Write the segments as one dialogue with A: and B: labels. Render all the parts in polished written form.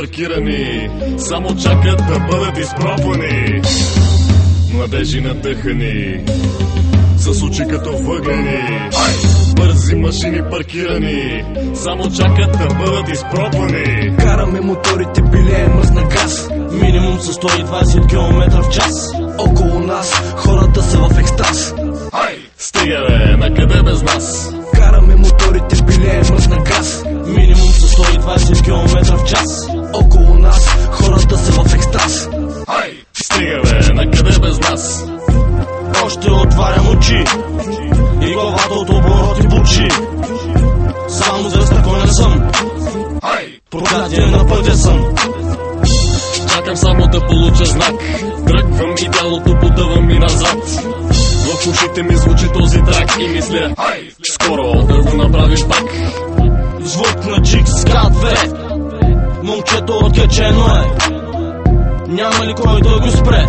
A: паркирани, само чакат да бъдат изпробвани. Младежи надъхани, с очи като въглени. Бързи машини паркирани, само чакат да бъдат изпробвани.
B: Караме моторите, билее мръсна газ,
C: минимум с 120 км в час.
B: около нас хората са в екстаз.
A: Стига бе, накъде без нас?
B: Караме моторите, билее мръсна газ,
C: минимум с 120 км в час.
B: около нас хората са в екстаз.
A: Стига бе, накъде без нас?
C: Още отварям очи и главата от обороти бучи. Само за спокоен съм, проклятие на пътя съм.
A: Чакам само да получа знак, тръгвам и тялото потъвам и назад. В ушите ми звучи този трак и мисля, че скоро да го направим пак.
C: Звук на Чикс К2, момчето откачено е, няма ли кой да го спре?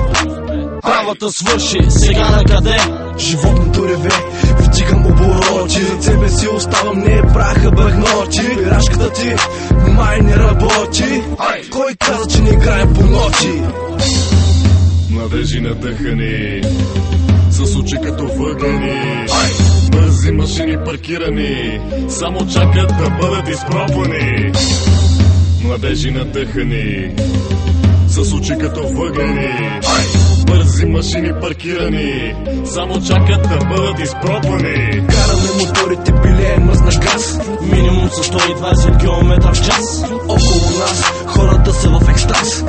C: Правата свърши, сега на къде?
B: Животното реве, вдигам обороти, зад себе си оставам, не е праха бъгноти. Пирашката ти май не работи, кой каза, че не играем по ночи?
A: Младежи надъхани, с очи като въглени. Бързи машини паркирани, само чакат да бъдат изпробвани. Младежи надъхани, с очи като въглени. Бързи машини паркирани, само чакат да бъдат изпробвани.
B: Караме моторите, билее мръсна газ,
C: минимум с 120 км в час.
B: около нас хората са в екстаз.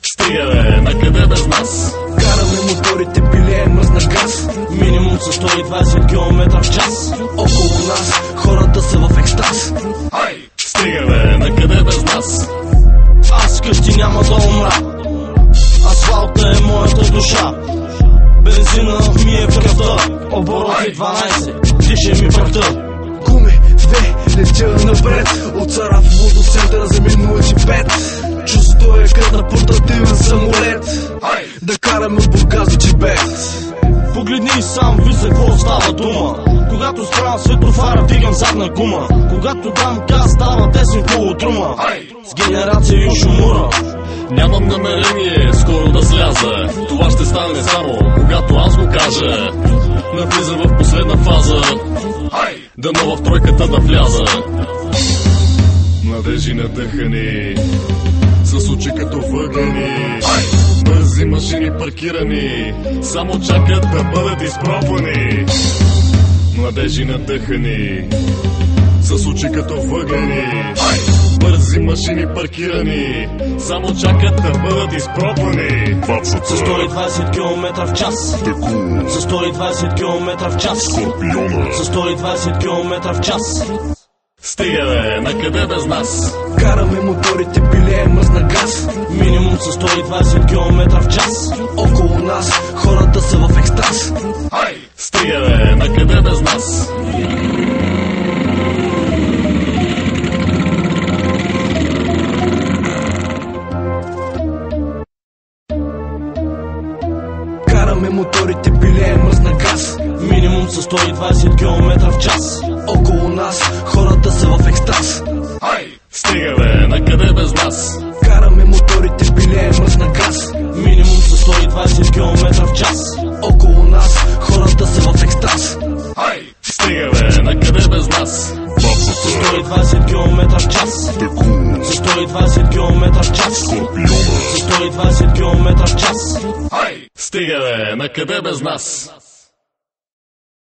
A: Стига бе, накъде без нас?
B: Караме моторите, билее мръсна газ,
C: минимум с 120 км в час.
B: около нас хората са в екстаз.
A: Стига бе, накъде без нас?
C: Аз къщи няма да умра, асфалта е моята душа. Бензина ми е в кръвта, обороти 12, диша ми пръвта.
B: Гуме, две, летя напред, от Сарафово до центъра за минути 5. Чувството е като на портативен самолет, да караме от Бургас до Чебет.
C: Погледни и сам, виж за какво става дума. Когато спрям светофара, вдигам задна гума. Когато дам газ, става десен полутрума. С генерация Юшомура.
A: Нямам намерение скоро да сляза, това ще стане само когато аз го кажа. Навлизам в последна фаза, дано в тройката да вляза. Младежи надъхани, с очи като въглени. Бързи машини паркирани, само чакат да бъдат изпробвани. Младежи надъхани, с очи като въглени. Бързи машини паркирани, само чакат да бъдат изпробвани.
C: С 120 км в час, с 120 км в час, с 120 км в час.
A: Стига бе, накъде без нас?
B: Караме моторите, билее мръсна газ,
C: минимум с 120 км в час.
B: около нас хората са в екстаз.
A: Стига бе, накъде без нас?
B: Караме моторите, билее мръсна газ,
C: минимум с 120 км в час.
B: около нас хората са в екстаз.
A: Стига бе, накъде без нас?
B: Караме моторите, билее мръсна газ,
C: минимум с 120 км в час.
B: около нас хората са в екстаз.
A: Стига бе, накъде без нас?
C: С 120 км в час, с 120 км в час, с 120 км в час.
A: Стига бе, накъде без нас?